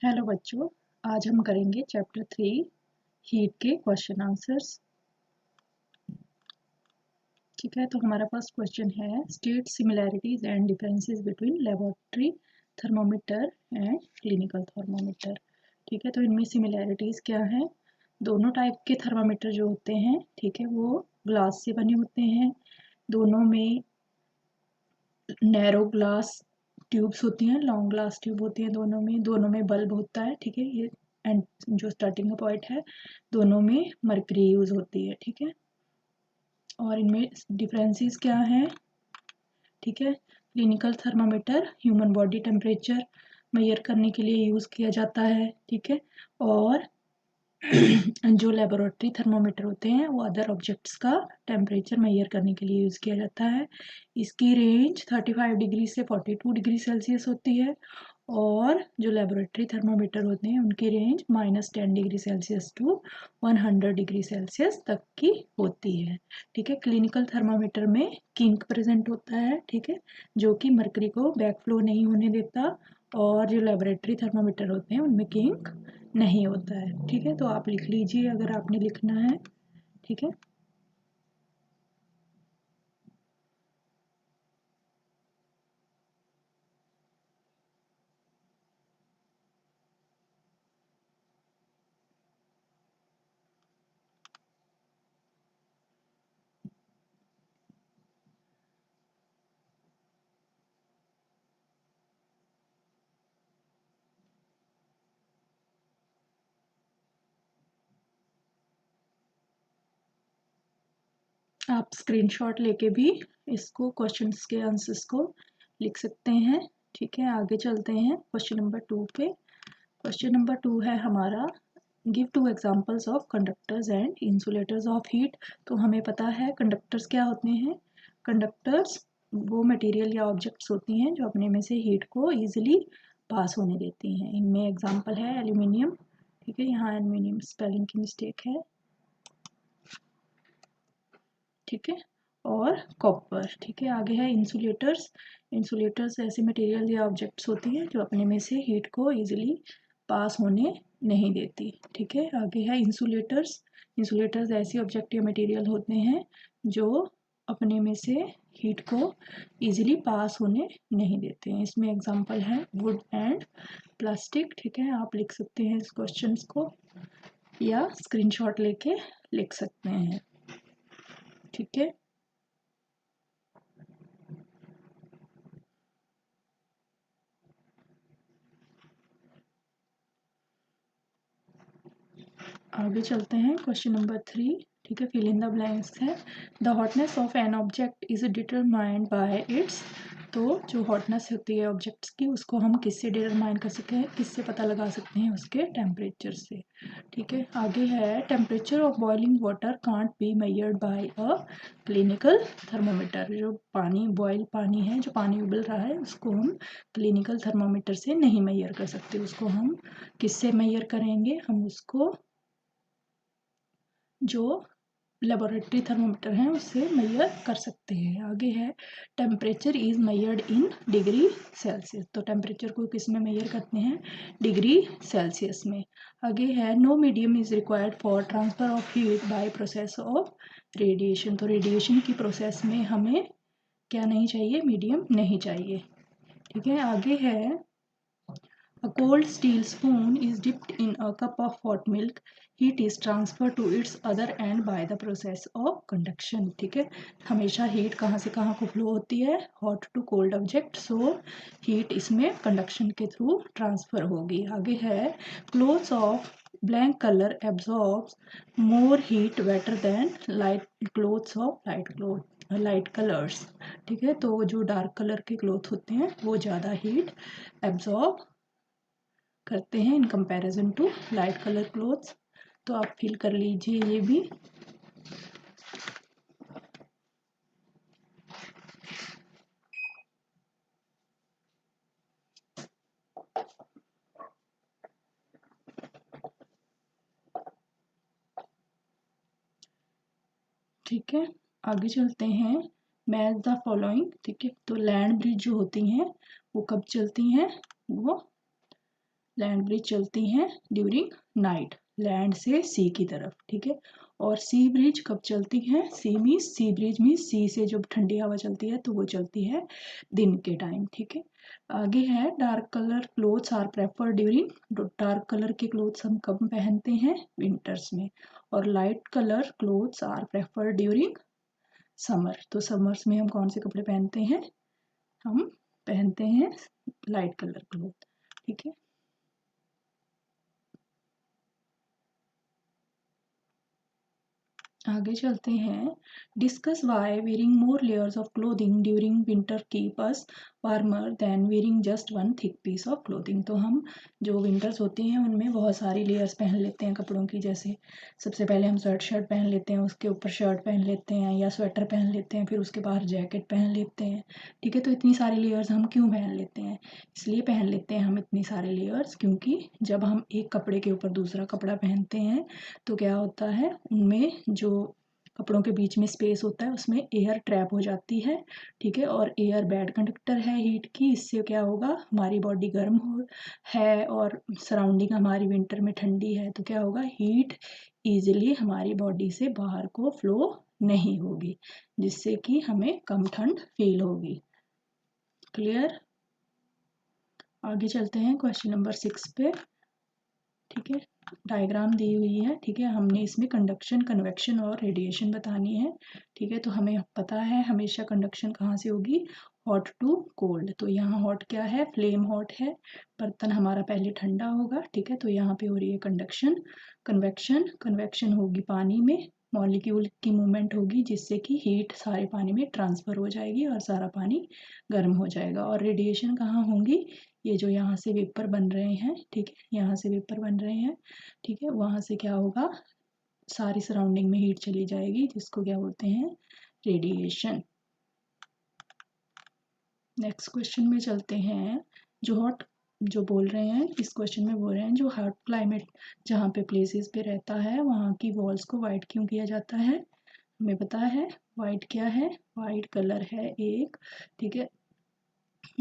Hello बच्चों, आज हम करेंगे चैप्टर 3 हीट के क्वेश्चन आंसर्स। ठीक है, तो हमारा फर्स्ट क्वेश्चन है state similarities and differences between laboratory thermometer and clinical thermometer. ठीक है, तो इनमें सिमिलैरिटीज क्या है? दोनों टाइप के थर्मामीटर जो होते हैं, ठीक है, वो ग्लास से बने होते हैं। दोनों में नैरो ग्लास ट्यूब्स होती हैं, लॉन्ग ग्लास ट्यूब होती है दोनों में बल्ब होता है। ठीक है, ये एंड जो स्टार्टिंग का पॉइंट है, दोनों में मरकरी यूज होती है। ठीक है, और इनमें डिफरेंसेस क्या हैं? ठीक है, clinical thermometer human body temperature measure करने के लिए यूज किया जाता है। ठीक है, और जो लेबोरेटरी थर्मोमीटर होते हैं वो अदर ऑब्जेक्ट्स का टेम्परेचर मेजर करने के लिए यूज़ किया जाता है। इसकी रेंज 35 डिग्री से 42 डिग्री सेल्सियस होती है, और जो लेबोरेटरी थर्मोमीटर होते हैं उनकी range -10 degree Celsius to 100 degree Celsius तक की होती है। ठीक है, क्लिनिकल थर्मोमीटर में किंक प्रेजेंट होता है। ठीक है, जो कि मरकरी को बैकफ्लो नहीं होने देता, और जो लेबोरेटरी थर्मोमीटर होते हैं उनमें किंक नहीं होता है। ठीक है, तो आप लिख लीजिए अगर आपने लिखना है। ठीक है, आप स्क्रीनशॉट लेके भी इसको क्वेश्चंस के आंसर्स को लिख सकते हैं। ठीक है, आगे चलते हैं क्वेश्चन नंबर 2 पे। क्वेश्चन नंबर 2 है हमारा, give 2 examples of conductors and insulators of heat. तो हमें पता है कंडक्टर्स क्या होते हैं। कंडक्टर्स वो मटेरियल या ऑब्जेक्ट्स होती हैं जो अपने में से हीट को ईजिली पास होने देती हैं। इनमें एग्जांपल है एल्यूमिनियम। ठीक है, यहाँ एल्यूमिनियम स्पेलिंग की मिस्टेक है। ठीक है, और कॉपर। ठीक है, आगे है इंसुलेटर्स। इंसुलेटर्स ऐसे मटेरियल या ऑब्जेक्ट्स होती हैं जो अपने में से हीट को इजीली पास होने नहीं देती। ठीक है, आगे है इंसुलेटर्स। इंसुलेटर्स ऐसे ऑब्जेक्ट या मटेरियल होते हैं जो अपने में से हीट को इजीली पास होने नहीं देते हैं। इसमें एग्जांपल है वुड एंड प्लास्टिक। ठीक है, आप लिख सकते हैं इस क्वेश्चंस को या स्क्रीनशॉट लेके लिख सकते हैं। ठीक है, आगे चलते हैं क्वेश्चन नंबर 3। ठीक है, फिल इन द ब्लैंक्स है। The hotness of an object is determined by it's. तो जो हॉटनेस होती है ऑब्जेक्ट्स की, उसको हम किससे डिटरमाइन कर सकते हैं, किससे पता लगा सकते हैं? उसके टेम्परेचर से। ठीक है, आगे है temperature of boiling water can't be measured by a clinical thermometer. जो पानी बॉयल पानी है, जो पानी उबल रहा है, उसको हम क्लिनिकल थर्मोमीटर से नहीं मेजर कर सकते। उसको हम किससे मेजर करेंगे? हम उसको जो लेबोरेटरी थर्मोमीटर हैं उससे मेजर कर सकते हैं। आगे है temperature is measured in degree Celsius. तो टेम्परेचर को किस में मेजर करते हैं? डिग्री सेल्सियस में। आगे है no medium is required for transfer of heat by process of radiation. तो रेडिएशन की प्रोसेस में हमें क्या नहीं चाहिए? मीडियम नहीं चाहिए। ठीक है, आगे है a cold steel spoon is dipped in a cup of hot milk. Heat is transferred to its other end by the process of conduction. ठीक है, हमेशा हीट कहाँ से कहाँ को फ्लो होती है? Hot to cold object. So heat इसमें कंडक्शन के थ्रू ट्रांसफर होगी। आगे है clothes of blank colour absorbs more heat better than light clothes of light colours. ठीक है, तो जो डार्क कलर के क्लोथ होते हैं वो ज़्यादा हीट एब्जॉर्ब करते हैं in comparison to light colour clothes. तो आप फिल कर लीजिए ये भी। ठीक है, आगे चलते हैं। Match the following. ठीक है, तो लैंड ब्रिज जो होती हैं वो कब चलती हैं? वो लैंड ब्रिज चलती हैं ड्यूरिंग नाइट, लैंड से सी की तरफ, ठीक है। और सी ब्रिज कब चलती हैं? सी ब्रिज मीन्स सी से जब ठंडी हवा चलती है तो वो चलती है दिन के टाइम, ठीक है। आगे है dark colour clothes are preferred during, dark colour के क्लोथ्स हम कब पहनते हैं? विंटर्स में। और light colour clothes are preferred during summer, तो समर्स में हम कौन से कपड़े पहनते हैं? हम पहनते हैं लाइट कलर क्लोथ, ठीक है। आगे चलते हैं। Discuss why wearing more layers of clothing during winter keep us warmer than wearing just one thick piece of clothing. तो हम जो विंटर्स होती हैं उनमें बहुत सारी लेयर्स पहन लेते हैं कपड़ों की, जैसे सबसे पहले हम शर्ट पहन लेते हैं, उसके ऊपर शर्ट पहन लेते हैं या स्वेटर पहन लेते हैं, फिर उसके बाहर जैकेट पहन लेते हैं, ठीक है। तो इतनी सारी लेयर्स हम क्यों पहन लेते हैं? इसलिए पहन लेते हैं हम इतनी सारी लेयर्स क्योंकि जब हम एक कपड़े के ऊपर दूसरा कपड़ा पहनते हैं तो क्या होता है, उनमें जो कपड़ों के बीच में स्पेस होता है उसमें एयर ट्रैप हो जाती है, ठीक है। और एयर बैड कंडक्टर है हीट की, इससे क्या होगा, हमारी बॉडी गर्म हो है और सराउंडिंग हमारी विंटर में ठंडी है, तो क्या होगा, हीट इजीली हमारी बॉडी से बाहर को फ्लो नहीं होगी, जिससे कि हमें कम ठंड फील होगी। क्लियर? आगे चलते हैं क्वेश्चन नंबर 6 पे, ठीक है। डायग्राम दी हुई है, ठीक है। हमने इसमें कंडक्शन, कन्वेक्शन और रेडिएशन बतानी है, ठीक है। तो हमें पता है हमेशा कंडक्शन कहाँ से होगी, हॉट टू कोल्ड। तो यहाँ हॉट क्या है, फ्लेम हॉट है, बर्तन हमारा पहले ठंडा होगा, ठीक है। तो यहाँ पे हो रही है कंडक्शन। कन्वेक्शन, कन्वेक्शन होगी पानी में, मॉलिक्यूल की मूवमेंट होगी जिससे कि हीट सारे पानी में ट्रांसफ़र हो जाएगी और सारा पानी गर्म हो जाएगा। और रेडिएशन कहाँ होंगी, ये जो यहाँ से वेपर बन रहे हैं, ठीक है, यहाँ से वेपर बन रहे हैं, ठीक है, वहाँ से क्या होगा, सारी सराउंडिंग में हीट चली जाएगी जिसको क्या बोलते हैं, रेडिएशन। नेक्स्ट क्वेश्चन में चलते हैं। जो बोल रहे हैं इस क्वेश्चन में बोल रहे हैं, जो हॉट क्लाइमेट जहाँ पे प्लेसेस पे रहता है वहाँ की वॉल्स को वाइट क्यों किया जाता है? हमें पता है वाइट क्या है, वाइट कलर है एक, ठीक है।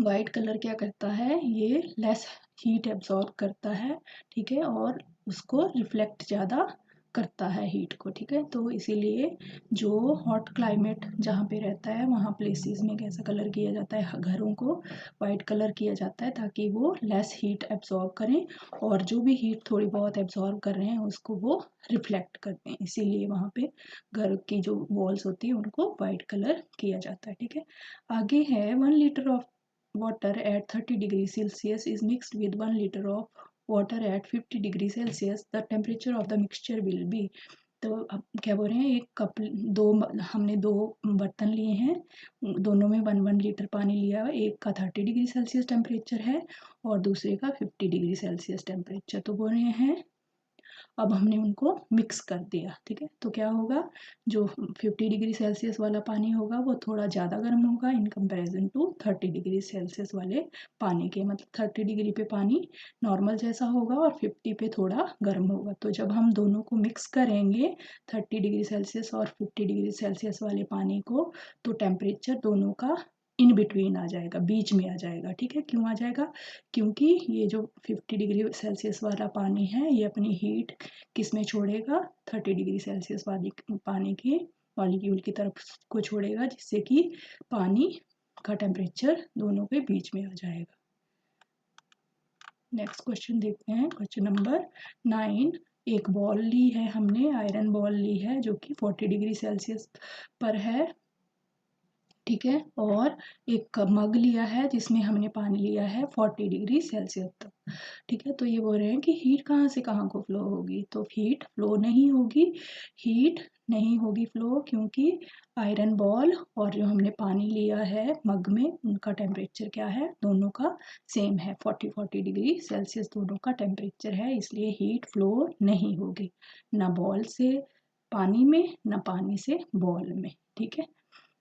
वाइट कलर क्या करता है, ये लेस हीट एब्जॉर्ब करता है, ठीक है, और उसको रिफ्लेक्ट ज़्यादा करता है हीट को, ठीक है। तो इसीलिए जो हॉट क्लाइमेट जहाँ पे रहता है वहाँ प्लेसेस में कैसा कलर किया जाता है, घरों को वाइट कलर किया जाता है ताकि वो लेस हीट एब्जॉर्ब करें और जो भी हीट थोड़ी बहुत एब्जॉर्ब कर रहे हैं उसको वो रिफ्लेक्ट करते हैं, इसीलिए वहाँ पे घर की जो वॉल्स होती है उनको वाइट कलर किया जाता है, ठीक है। आगे है 1 litre of water at 30 degrees Celsius is mixed with 1 liter of water at 50 degrees Celsius. The temperature of the mixture will be। तो अब क्या बोल रहे हैं, एक कप हमने दो बर्तन लिए हैं, दोनों में 1 1 लीटर पानी लिया है, एक का 30 डिग्री सेल्सियस टेम्परेचर है और दूसरे का 50 डिग्री सेल्सियस टेम्परेचर। तो बोल रहे हैं अब हमने उनको मिक्स कर दिया, ठीक है। तो क्या होगा, जो 50 डिग्री सेल्सियस वाला पानी होगा वो थोड़ा ज़्यादा गर्म होगा in comparison to 30 degree Celsius वाले पानी के, मतलब 30 डिग्री पे पानी नॉर्मल जैसा होगा और 50 पे थोड़ा गर्म होगा। तो जब हम दोनों को मिक्स करेंगे 30 डिग्री सेल्सियस और 50 डिग्री सेल्सियस वाले पानी को, तो टेम्परेचर दोनों का इन बिटवीन आ जाएगा, बीच में आ जाएगा, ठीक है। क्यों आ जाएगा, क्योंकि ये जो 50 डिग्री सेल्सियस वाला पानी है ये अपनी हीट किस में छोड़ेगा, 30 डिग्री सेल्सियस वाली पानी के मॉलिक्यूल की तरफ को छोड़ेगा, जिससे कि पानी का टेम्परेचर दोनों के बीच में आ जाएगा। नेक्स्ट क्वेश्चन देखते हैं, क्वेश्चन नंबर 9। एक बॉल ली है हमने, आयरन बॉल ली है जो कि 40 डिग्री सेल्सियस पर है, ठीक है। और एक मग लिया है जिसमें हमने पानी लिया है 40 डिग्री सेल्सियस तक, ठीक है। तो ये बोल रहे हैं कि हीट कहाँ से कहाँ को फ्लो होगी, तो हीट फ्लो नहीं होगी, हीट नहीं होगी फ्लो क्योंकि आयरन बॉल और जो हमने पानी लिया है मग में उनका टेम्परेचर क्या है, दोनों का सेम है, 40 डिग्री सेल्सियस दोनों का टेम्परेचर है, इसलिए हीट फ्लो नहीं होगी ना बॉल से पानी में ना पानी से बॉल में, ठीक है।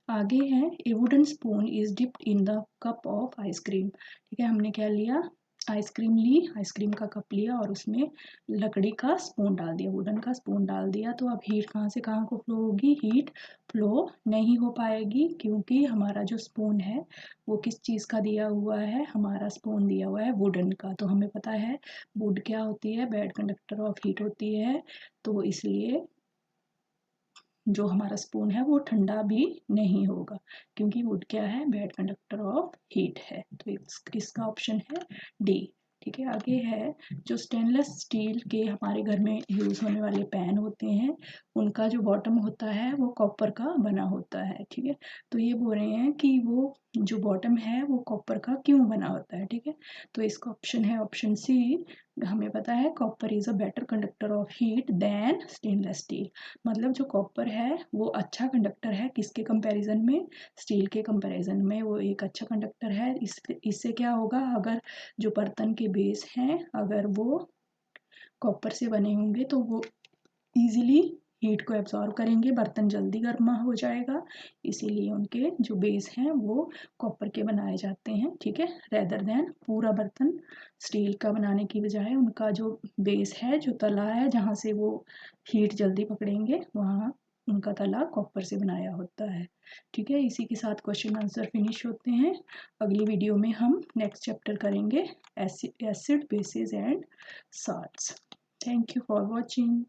आगे है ए wooden spoon is dipped in the cup of ice cream, ठीक है। हमने क्या लिया, आइसक्रीम ली, आइसक्रीम का कप लिया और उसमें लकड़ी का स्पून डाल दिया, वुडन का स्पून डाल दिया, तो अब हीट कहाँ से कहाँ को फ्लो होगी, हीट फ्लो नहीं हो पाएगी क्योंकि हमारा जो स्पून है वो किस चीज़ का दिया हुआ है, हमारा स्पून दिया हुआ है वुडन का। तो हमें पता है वुड क्या होती है, बैड कंडक्टर ऑफ हीट होती है, तो इसलिए जो हमारा स्पून है वो ठंडा भी नहीं होगा क्योंकि वुड क्या है, बैड कंडक्टर ऑफ हीट है। तो इसका ऑप्शन है डी। ठीक है, आगे है जो स्टेनलेस स्टील के हमारे घर में यूज़ होने वाले पैन होते हैं उनका जो बॉटम होता है वो कॉपर का बना होता है। ठीक है, तो ये बोल रहे हैं कि वो जो बॉटम है वो कॉपर का क्यों बना होता है। ठीक है, तो इसका ऑप्शन है ऑप्शन सी। हमें पता है copper is a better conductor of heat than stainless steel, मतलब जो कॉपर है वो अच्छा कंडक्टर है किसके कंपैरिजन में, स्टील के कंपैरिजन में वो एक अच्छा कंडक्टर है। इससे क्या होगा, अगर जो बर्तन के बेस हैं अगर वो कॉपर से बने होंगे तो वो इजीली हीट को एब्जॉर्व करेंगे, बर्तन जल्दी गर्म हो जाएगा, इसीलिए उनके जो बेस हैं वो कॉपर के बनाए जाते हैं। ठीक है, रेदर देन पूरा बर्तन स्टील का बनाने की बजाय उनका जो बेस है, जो तला है जहाँ से वो हीट जल्दी पकड़ेंगे, वहाँ उनका तला कॉपर से बनाया होता है। ठीक है, इसी के साथ क्वेश्चन आंसर फिनिश होते हैं। अगली वीडियो में हम नेक्स्ट चैप्टर करेंगे acid basis and salts. Thank you for watching.